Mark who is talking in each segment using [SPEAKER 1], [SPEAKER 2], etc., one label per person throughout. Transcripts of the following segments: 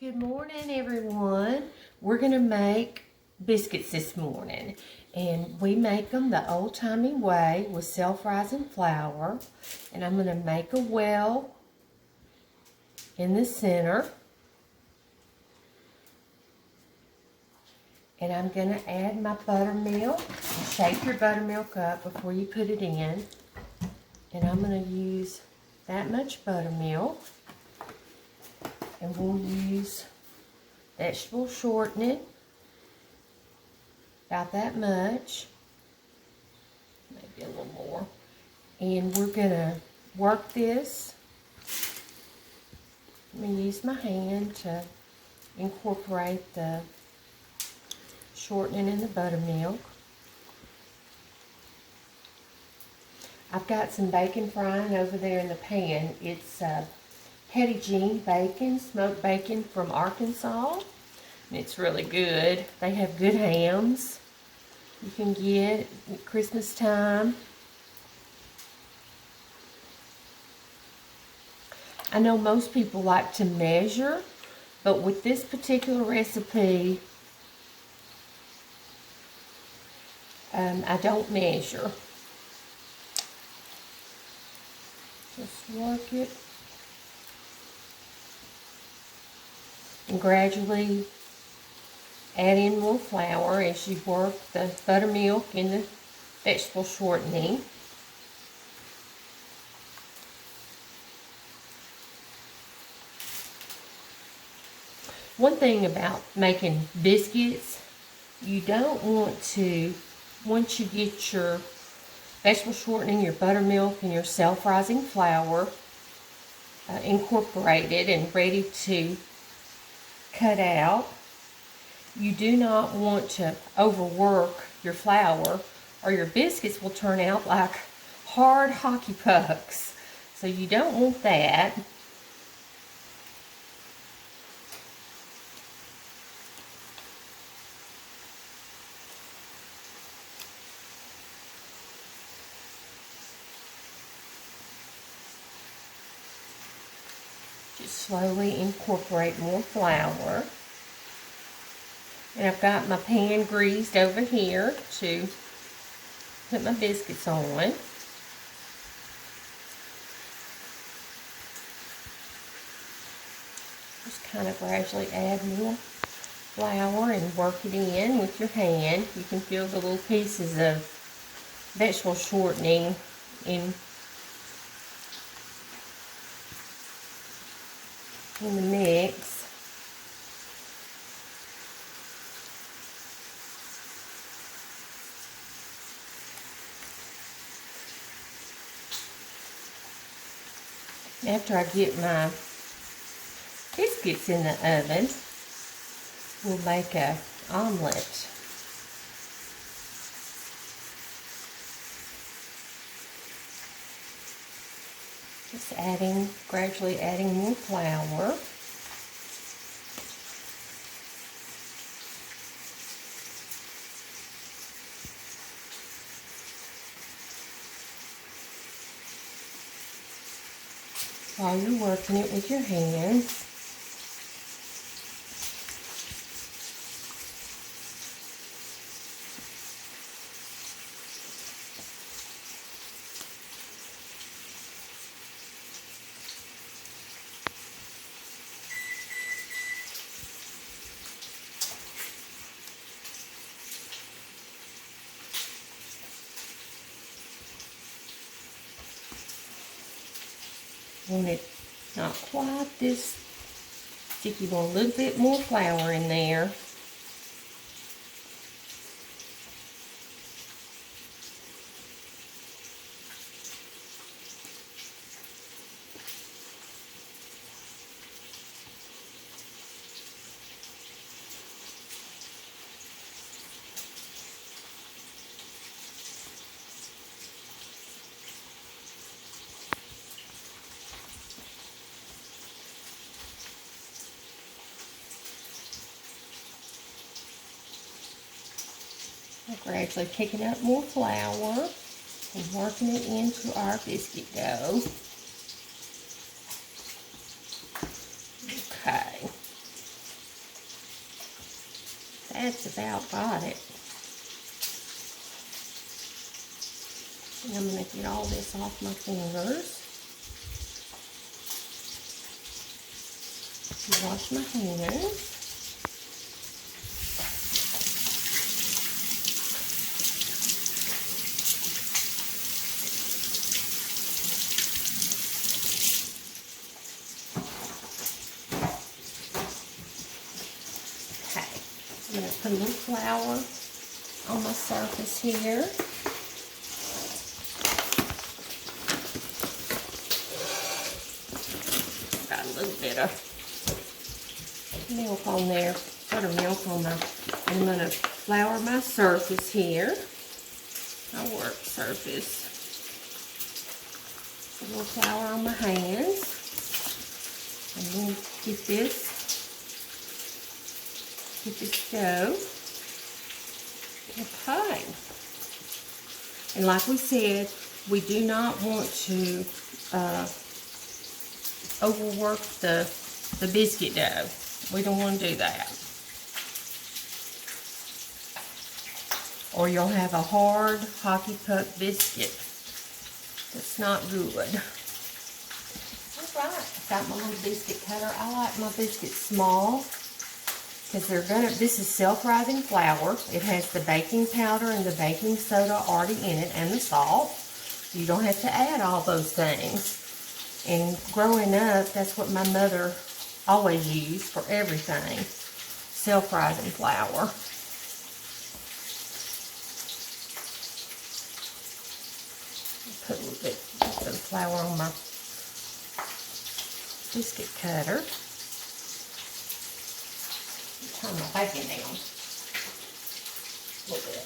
[SPEAKER 1] Good morning, everyone. We're going to make biscuits this morning, and we make them the old-timey way with self-rising flour. And I'm going to make a well in the center, and I'm going to add my buttermilk. Shake your buttermilk up before you put it in, and I'm going to use that much buttermilk. And we'll use vegetable shortening, about that much, maybe a little more. And we're going to work this. I'm going to use my hand to incorporate the shortening in the buttermilk. I've got some bacon frying over there in the pan. It's Petit bacon, smoked bacon from Arkansas. And it's really good. They have good hams you can get at Christmas time. I know most people like to measure, but with this particular recipe, I don't measure. Just work it. And gradually add in more flour as you work the buttermilk and the vegetable shortening. One thing about making biscuits, you don't want to, once you get your vegetable shortening, your buttermilk, and your self-rising flour incorporated and ready to cut out, you do not want to overwork your flour, or your biscuits will turn out like hard hockey pucks. So you don't want that. Just slowly incorporate more flour. And I've got my pan greased over here to put my biscuits on. Just kind of gradually add more flour and work it in with your hand. You can feel the little pieces of vegetable shortening in the mix. After I get my biscuits in the oven, we'll make an omelet. Just gradually adding more flour. While you're working it with your hands. Want it not quite this sticky, want a little bit more flour in there. We're gradually picking up more flour and working it into our biscuit dough. Okay. that's about got it. And I'm going to get all this off my fingers. Wash my hands. Okay, I'm going to put a little flour on my surface here. Got a little bit of milk on there, buttermilk on my, I'm going to flour my surface here, my work surface. A little flour on my hands, and then get this dough. Okay. And like we said, we do not want to overwork the biscuit dough. We don't want to do that. Or you'll have a hard hockey puck biscuit. That's not good. Alright, got my little biscuit cutter. I like my biscuits small because this is self-rising flour. It has the baking powder and the baking soda already in it and the salt. You don't have to add all those things. And growing up, that's what my mother always used for everything. Self-rising flour. Put a little bit of flour on my biscuit cutter. Turn my bacon down a little bit.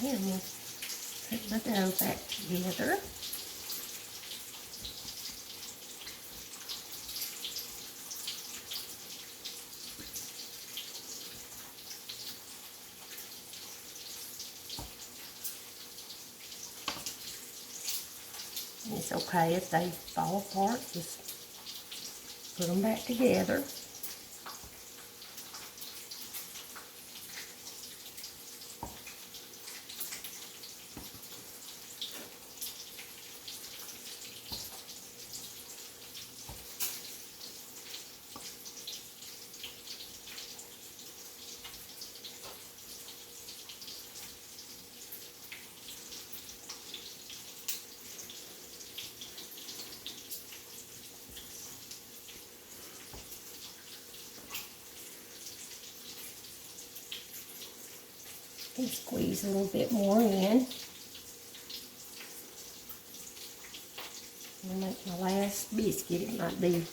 [SPEAKER 1] And we'll put my dough back together. And it's okay if they fall apart, just put them back together. And squeeze a little bit more in. I'll make my last biscuit. It might be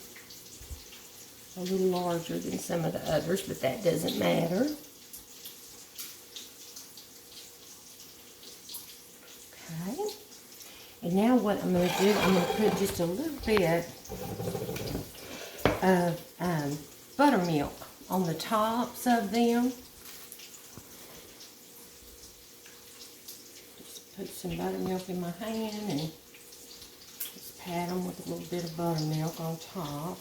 [SPEAKER 1] a little larger than some of the others, but that doesn't matter. Okay. And now what I'm going to do, I'm going to put just a little bit of buttermilk on the tops of them. Put some buttermilk in my hand and just pat them with a little bit of buttermilk on top.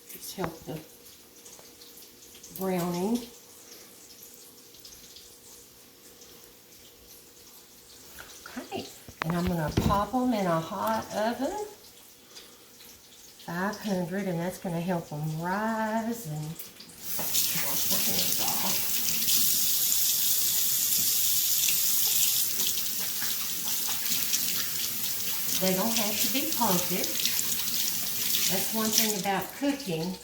[SPEAKER 1] Just help the browning. Okay, and I'm going to pop them in a hot oven, 500, and that's going to help them rise and wash my hands off. They don't have to be perfect. That's one thing about cooking.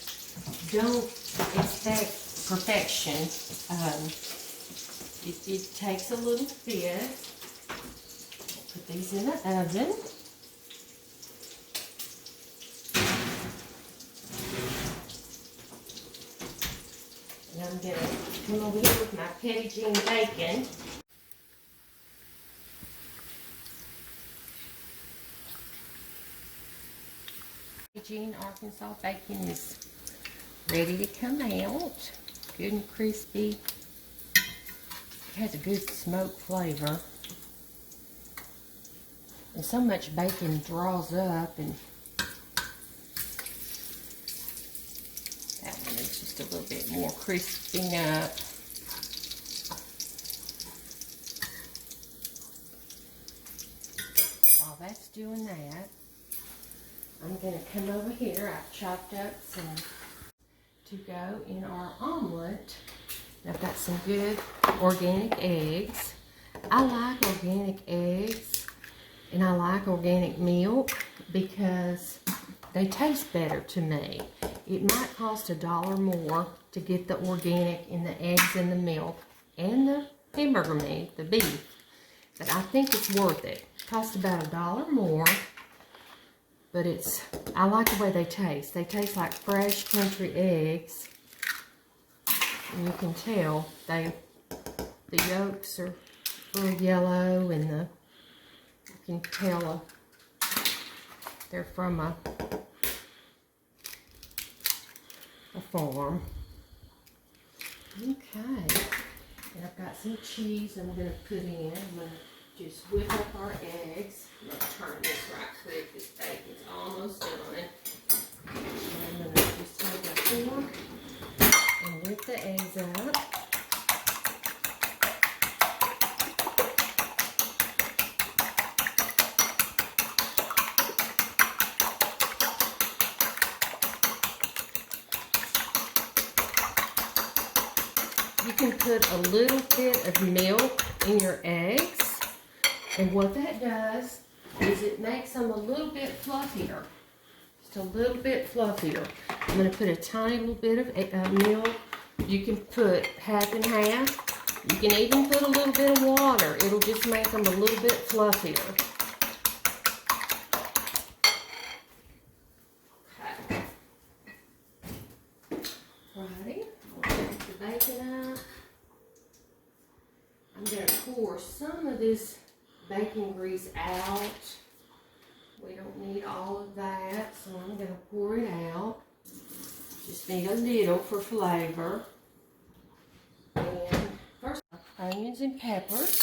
[SPEAKER 1] Don't expect perfection. It takes a little bit. Put these in the oven. And I'm going to come over here with my Petit bacon. Petit Arkansas bacon is ready to come out. Good and crispy. It has a good smoke flavor. And so much bacon draws up, and that one is just a little bit more crisping up. While that's doing that, I'm going to come over here. I've chopped up some to go in our omelet. I've got some good organic eggs. I like organic eggs, and I like organic milk because they taste better to me. It might cost $1 more to get the organic in the eggs and the milk and the hamburger meat, the beef, but I think it's worth it. It costs about $1 more. But I like the way they taste. They taste like fresh country eggs. And you can tell the yolks are a little yellow, and you can tell they're from a farm. Okay. And I've got some cheese I'm going to put in. I'm going to just whip up our eggs. I'm going to turn this right quick. This bacon's almost done. And I'm going to just take a fork and whip the eggs up. You can put a little bit of milk in your eggs, and what that does is it makes them a little bit fluffier. Just a little bit fluffier. I'm going to put a tiny little bit of milk. You can put half and half. You can even put a little bit of water. It'll just make them a little bit fluffier. Okay. Righty. I'll take the bacon out. I'm going to pour some of this bacon grease out. We don't need all of that, so I'm going to pour it out. Just need a little for flavor. And first, onions and peppers.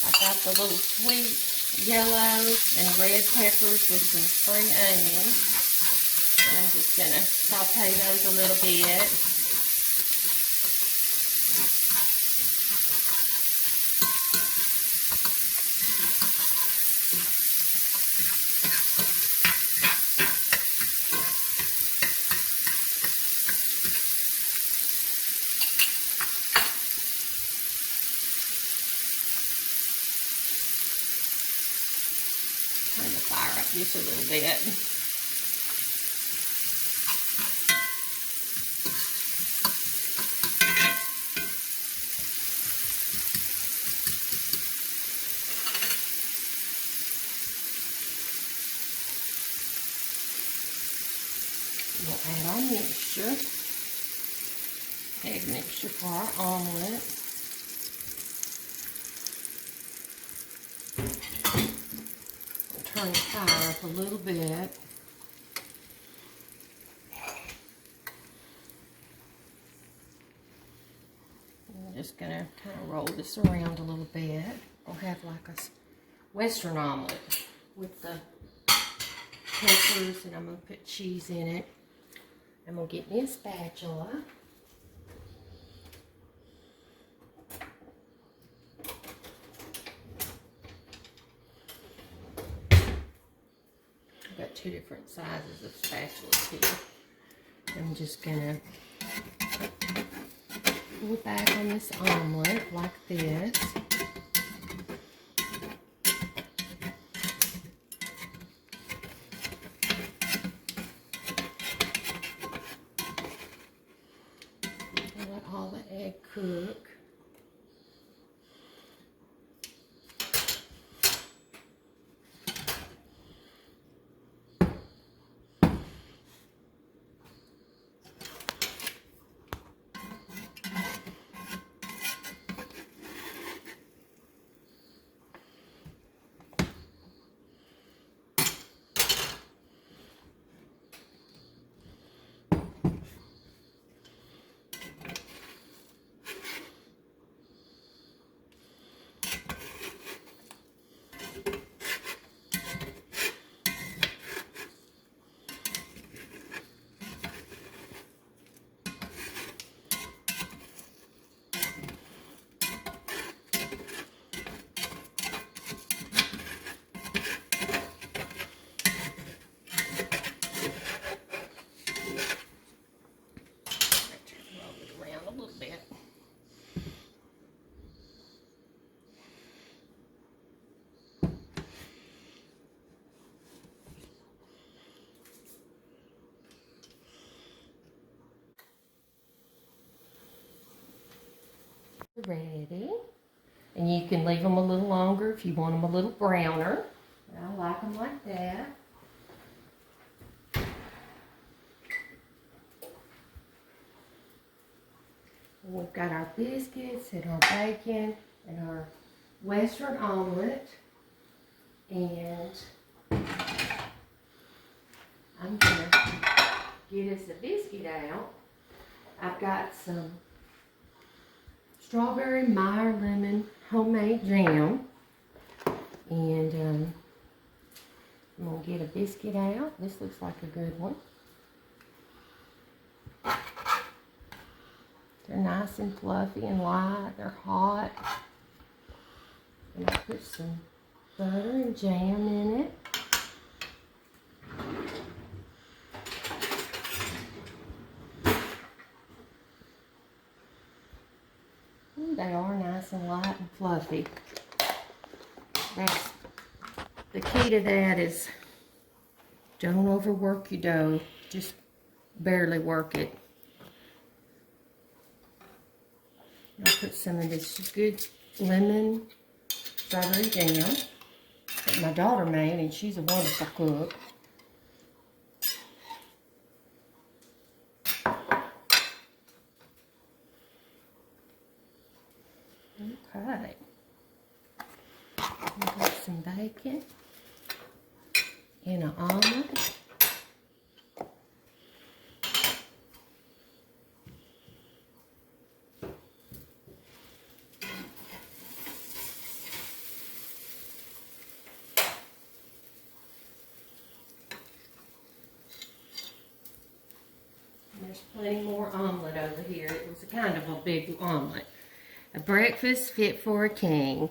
[SPEAKER 1] I got the little sweet yellow and red peppers with some spring onions. And I'm just going to saute those a little bit. Turn the fire up just a little bit. We'll add our mixture, egg mixture for our omelet. Turn the fire up a little bit. I'm just going to kind of roll this around a little bit. We'll have like a Western omelet with the peppers, and I'm going to put cheese in it. I'm going to get me a spatula. I've got two different sizes of spatulas here. I'm just going to pull back on this omelet like this. Let all the egg cook. a little bit. Ready. And you can leave them a little longer if you want them a little browner. I like them like that. And we've got our biscuits and our bacon and our Western omelet. And I'm going to get us a biscuit out. I've got some strawberry Meyer lemon homemade jam. And I'm going to get a biscuit out. This looks like a good one. They're nice and fluffy and light. They're hot. And I'll put some butter and jam in it. Ooh, they are nice and light and fluffy. That's the key to that is don't overwork your dough. Just barely work it. I'll put some of this good lemon strawberry jam that my daughter made, and she's a wonderful cook. Okay. I've got some bacon and an omelet. There's plenty more omelet over here. It was kind of a big omelet. A breakfast fit for a king.